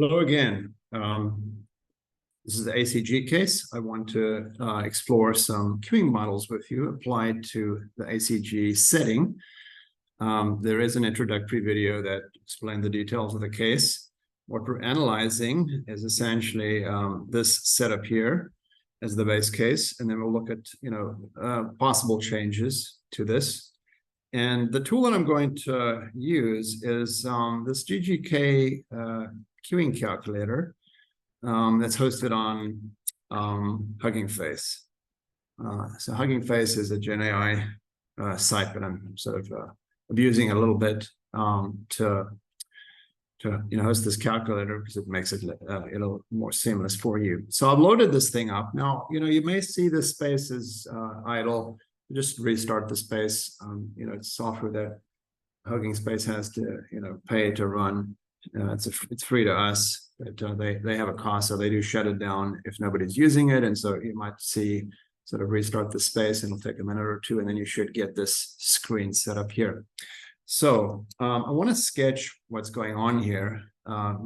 Hello again. This is the ACG case. I want to explore some queuing models with you applied to the ACG setting. There is an introductory video that explains the details of the case. What we're analyzing is essentially this setup here as the base case, and then we'll look at possible changes to this. And the tool that I'm going to use is this GGK queuing calculator that's hosted on Hugging Face. So Hugging Face is a Gen AI site that I'm sort of abusing a little bit to host this calculator because it makes it a little more seamless for you. So I've loaded this thing up. Now, you may see this space is idle. Just restart the space. It's software that Hugging Face has to pay to run. It's free to us, but they have a cost, so they do shut it down if nobody's using it. And so you might see sort of restart the space, and it'll take a minute or two, and then you should get this screen set up here. So I want to sketch what's going on here,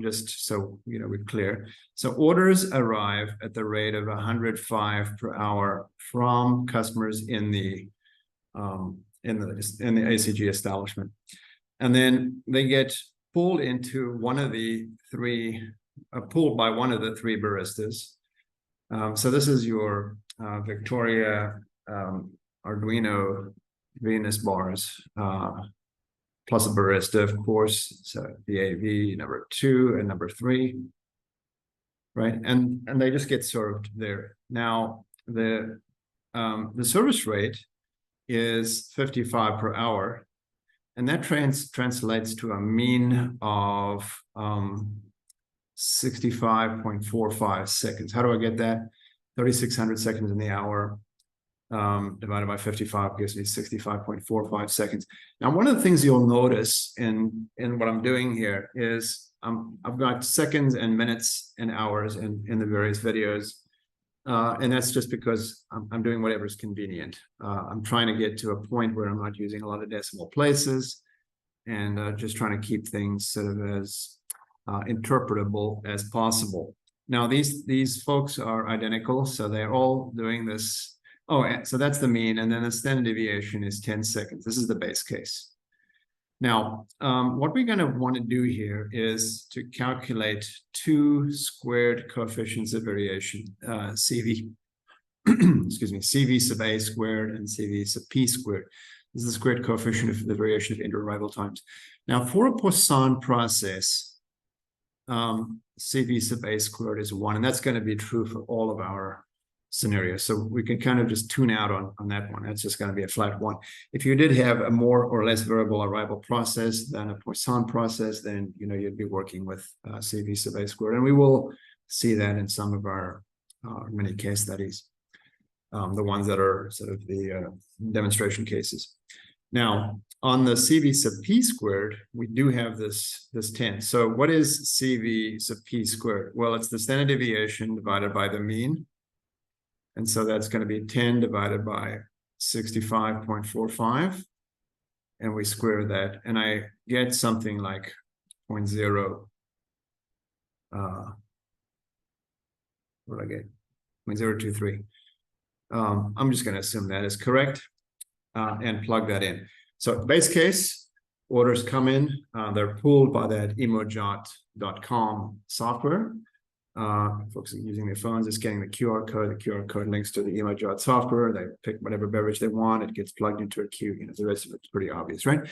just so we're clear. So orders arrive at the rate of 105 per hour from customers in the ACG establishment, and then they get pulled into one of the three, pulled by one of the three baristas. So this is your Victoria Arduino Venus bars, plus a barista, of course. So the AV number 2 and number 3, right? And they just get served there. Now the service rate is 55 per hour. And that translates to a mean of 65.45 seconds. How do I get that? 3,600 seconds in the hour divided by 55 gives me 65.45 seconds. Now, one of the things you'll notice in what I'm doing here is I've got seconds and minutes and hours in the various videos. And that's just because I'm doing whatever is convenient. I'm trying to get to a point where I'm not using a lot of decimal places and just trying to keep things sort of as interpretable as possible. Now, these folks are identical, so they're all doing this. Oh, so that's the mean, and then the standard deviation is 10 seconds. This is the base case. Now, what we're going to want to do here is to calculate two squared coefficients of variation, CV, excuse me, CV sub A squared and CV sub P squared. This is the squared coefficient of the variation of inter-arrival times. Now, for a Poisson process, CV sub A squared is 1, and that's going to be true for all of our scenarios. So we can kind of just tune out on that one. That's just going to be a flat 1. If you did have a more or less variable arrival process than a Poisson process, then you'd be working with CV sub A squared, and we will see that in some of our many case studies, the ones that are sort of the demonstration cases. Now, on the CV sub P squared, we do have this 10. So what is CV sub P squared? Well, it's the standard deviation divided by the mean. And so that's going to be 10 divided by 65.45. And we square that. And I get something like 0.0. What do I get? 0.023. I'm just going to assume that is correct and plug that in. So base case, orders come in. They're pulled by that emojot.com software. Folks are using their phones, just getting the QR code. The QR code links to the emojot software. They pick whatever beverage they want. It gets plugged into a queue. The rest of it's pretty obvious, right?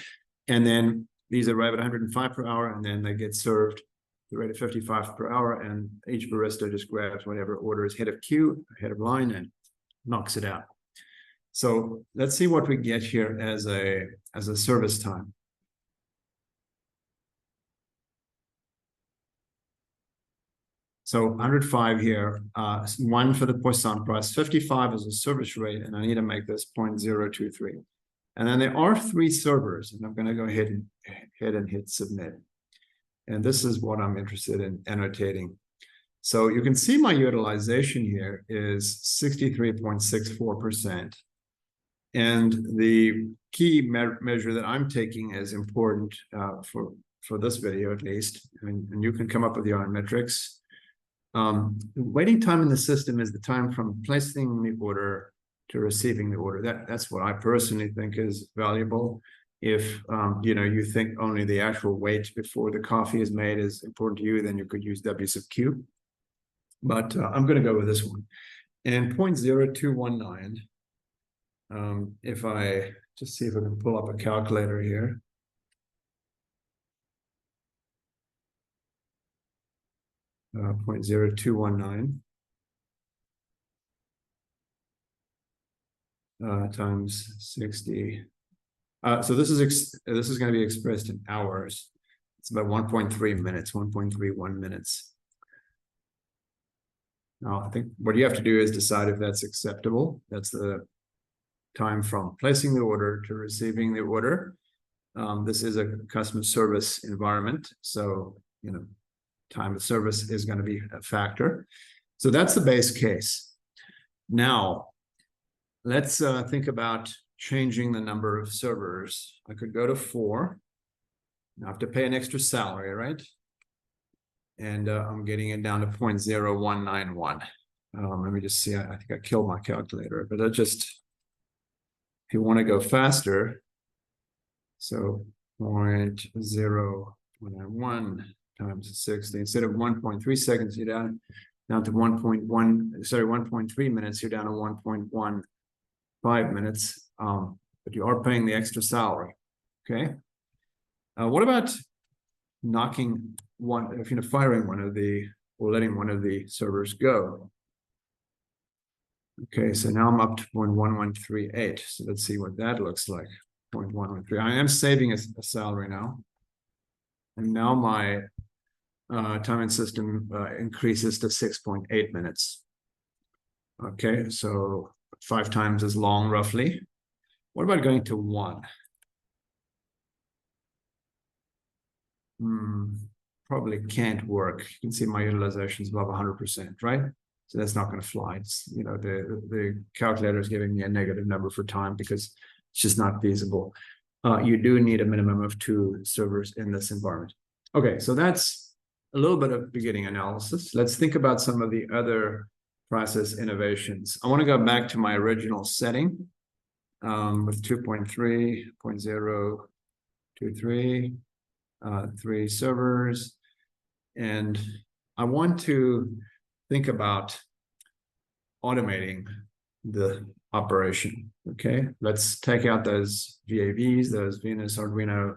And then these arrive at 105 per hour, and then they get served the rate of 55 per hour. And each barista just grabs whatever order is head of queue, head of line, and knocks it out. So let's see what we get here as a service time. So 105 here, 1 for the Poisson price, 55 is a service rate, and I need to make this 0.023. And then there are 3 servers, and I'm going to go ahead and hit submit. And this is what I'm interested in annotating. So you can see my utilization here is 63.64%. And the key measure that I'm taking as important for for this video at least, and you can come up with your own metrics. Waiting time in the system is the time from placing the order to receiving the order. That's what I personally think is valuable. If you think only the actual wait before the coffee is made is important to you, then you could use W sub Q. But I'm going to go with this one. And 0.0219. If I just see if I can pull up a calculator here. Uh, 0.0219 times 60. So this is going to be expressed in hours. It's about 1.3 minutes, 1.31 minutes. Now, I think what you have to do is decide if that's acceptable. That's the time from placing the order to receiving the order. This is a customer service environment, so time of service is going to be a factor. So that's the base case. Now, let's think about changing the number of servers. I could go to 4. I have to pay an extra salary, right? And I'm getting it down to 0.0191. Let me just see. I think I killed my calculator, but if you want to go faster, so 0.0191 times 60, instead of 1.3 seconds, you're down to 1.3 minutes, you're down to 1.15 minutes, but you are paying the extra salary, okay? What about firing one of the, or letting one of the servers go? Okay, so now I'm up to 0.1138. So let's see what that looks like. 0.113. I am saving a salary now. And now my time in system increases to 6.8 minutes. Okay, so 5 times as long roughly. What about going to 1? Probably can't work. You can see my utilization is above 100%, right? So that's not going to fly. It's, the calculator is giving me a negative number for time because it's just not feasible. You do need a minimum of 2 servers in this environment. Okay, so that's a little bit of beginning analysis. Let's think about some of the other process innovations. I want to go back to my original setting with 2.3, 0.023, 3 servers. And I want to think about automating the operation. Okay, let's take out those VAVs, those Venus, Arduino,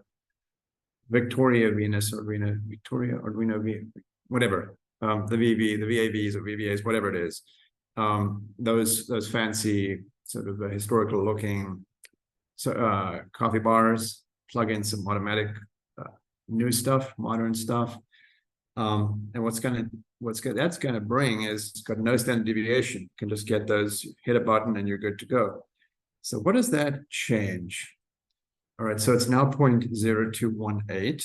Victoria, Venus, Arduino, Victoria, Arduino, whatever, the VV, the VAVs or VVAs, whatever it is. Those fancy sort of historical looking coffee bars, plug in some automatic new stuff, modern stuff. And that's gonna bring is it's got no standard deviation. You can just get those, hit a button and you're good to go. So what does that change? All right, so it's now 0.0218.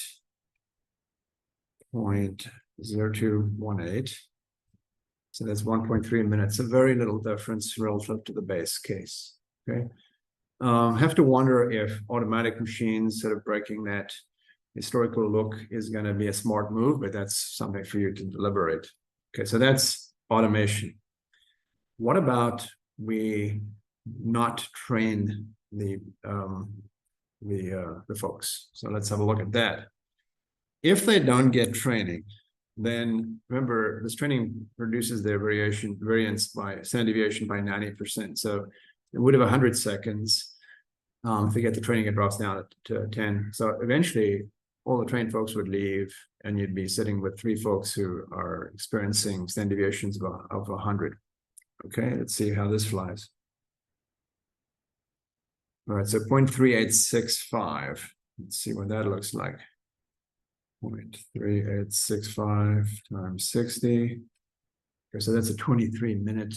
0.0218. So that's 1.3 minutes, a very little difference relative to the base case. Okay. Have to wonder if automatic machines sort of breaking that historical look is going to be a smart move, but that's something for you to deliberate. Okay, so that's automation. What about we not train the folks? So let's have a look at that. If they don't get training, then remember this training reduces their variance by standard deviation by 90%. So it would have 100 seconds. If they get the training, it drops down to 10. So eventually, all the trained folks would leave, and you'd be sitting with 3 folks who are experiencing standard deviations of 100. Okay, let's see how this flies. All right, so 0.3865. Let's see what that looks like. 0.3865 times 60. Okay, so that's a 23-minute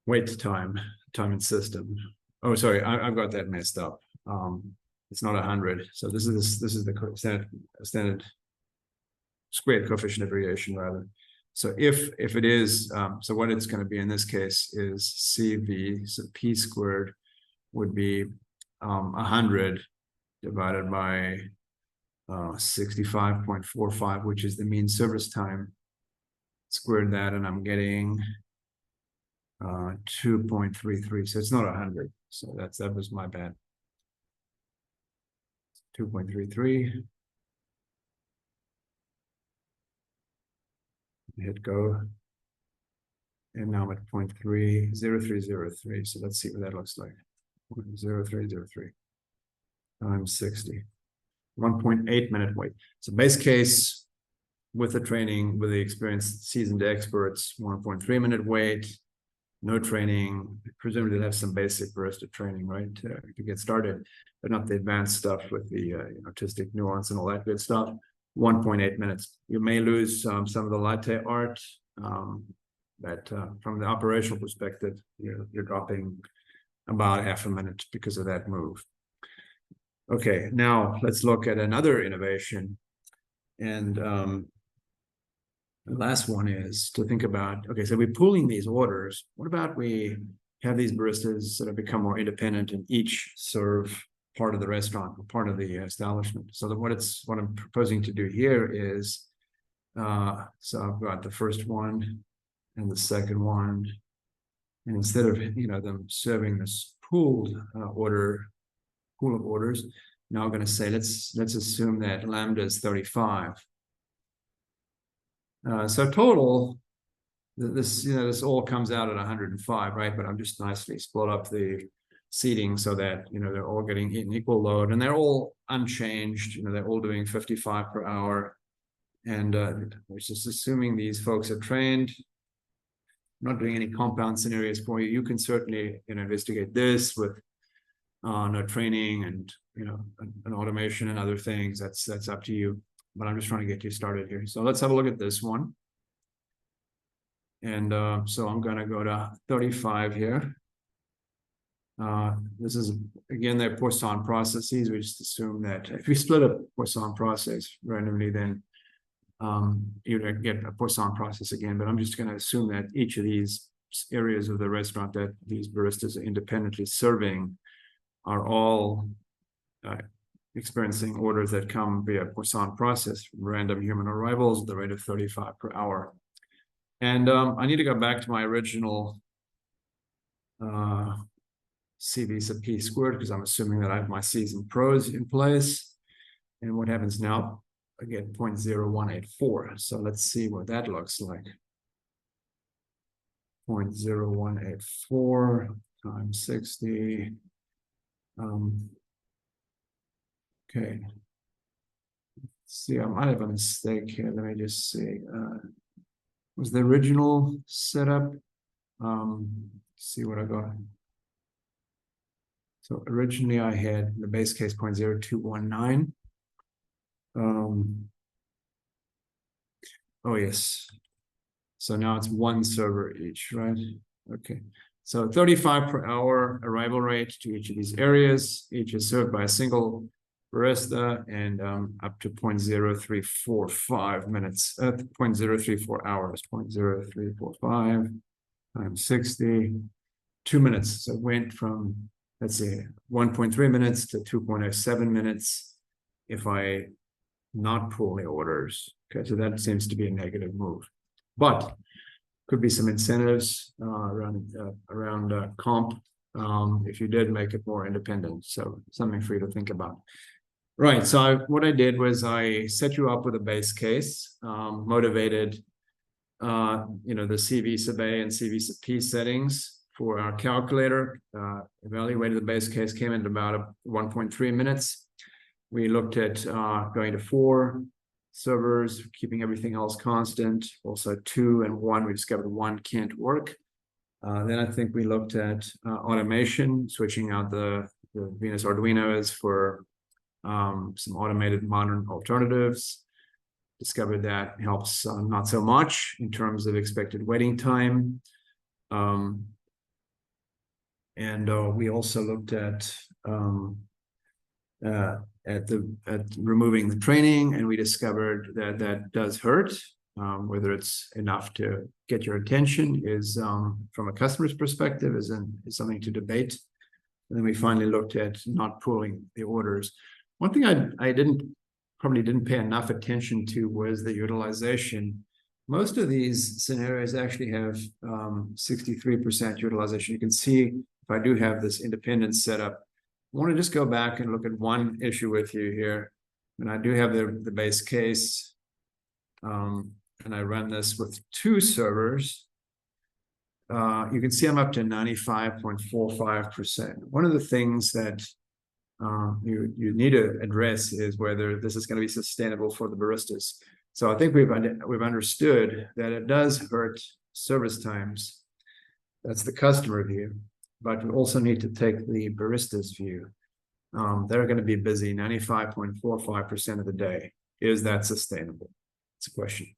wait time in system. Oh, sorry, I've got that messed up. It's not 100. So this is the standard squared coefficient of variation rather. So if it is, so what it's going to be in this case is CV, so P squared would be 100 divided by 65.45, which is the mean service time. Squared that, and I'm getting 2.33. So it's not 100. So that was my bad. 2.33. Hit go. And now I'm at 0.30303. So let's see what that looks like. 0.0303 times 60. 1.8 minute wait. So base case with the training, with the experienced seasoned experts, 1.3 minute wait, no training. Presumably they'll have some basic barista training, right, to get started, but not the advanced stuff with the artistic nuance and all that good stuff. 1.8 minutes. You may lose some of the latte art, but from the operational perspective, you're dropping about half a minute because of that move. Okay, now let's look at another innovation. And the last one is to think about, okay, so we're pooling these orders. What about we have these baristas that have become more independent and each serve part of the restaurant, or part of the establishment? So that what I'm proposing to do here is, so I've got the first one and the second one, and instead of them serving this pool of orders, now I'm going to say let's assume that lambda is 35. So total, this all comes out at 105, right? But I'm just nicely split up the seating so that they're all getting an equal load, and they're all unchanged. They're all doing 55 per hour, and we're just assuming these folks are trained. I'm not doing any compound scenarios for you. You can certainly investigate this with no training and an automation and other things. That's up to you. But I'm just trying to get you started here. So let's have a look at this one. And so I'm going to go to 35 here. This is, again, their Poisson processes. We just assume that if we split a Poisson process randomly, then you'd get a Poisson process again. But I'm just going to assume that each of these areas of the restaurant that these baristas are independently serving are all experiencing orders that come via Poisson process from random human arrivals at the rate of 35 per hour. And I need to go back to my original CV sub P squared, because I'm assuming that I have my seasoned pros in place. And what happens now? I get 0.0184. So let's see what that looks like. 0.0184 times 60. Okay. See, I might have a mistake here. Let me just see. Was the original setup? See what I got. So originally I had the base case 0.0219. Oh yes. So now it's one server each, right? Okay. So 35 per hour arrival rate to each of these areas. Each is served by a single barista, and up to 0.0345 minutes, 0.034 hours, 0.0345 times 60, 2 minutes. So it went from, let's see, 1.3 minutes to 2.07 minutes if I not pool the orders. Okay, so that seems to be a negative move, but could be some incentives around comp if you did make it more independent. So something for you to think about. Right. So what I did was I set you up with a base case, motivated, the CV sub A and CV sub P settings for our calculator, evaluated the base case, came in about 1.3 minutes. We looked at going to 4 servers, keeping everything else constant. Also 2 and 1, we discovered 1 can't work. Then I think we looked at automation, switching out the Venus Arduinos for some automated modern alternatives. Discovered that helps not so much in terms of expected waiting time. And we also looked at removing the training, and we discovered that that does hurt. Whether it's enough to get your attention is, from a customer's perspective, is something to debate. And then we finally looked at not pooling the orders. One thing I probably didn't pay enough attention to was the utilization. Most of these scenarios actually have 63% utilization. You can see if I do have this independence set up. I want to just go back and look at one issue with you here. And I do have the base case. And I run this with 2 servers. You can see I'm up to 95.45%. One of the things that you need to address is whether this is going to be sustainable for the baristas. So I think we've understood that it does hurt service times. That's the customer view, but we also need to take the barista's view. They're going to be busy 95.45% of the day. Is that sustainable? It's a question.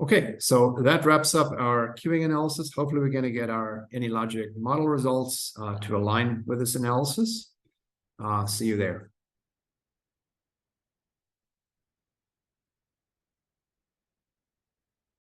Okay, so that wraps up our queuing analysis. Hopefully we're going to get our AnyLogic model results to align with this analysis. See you there.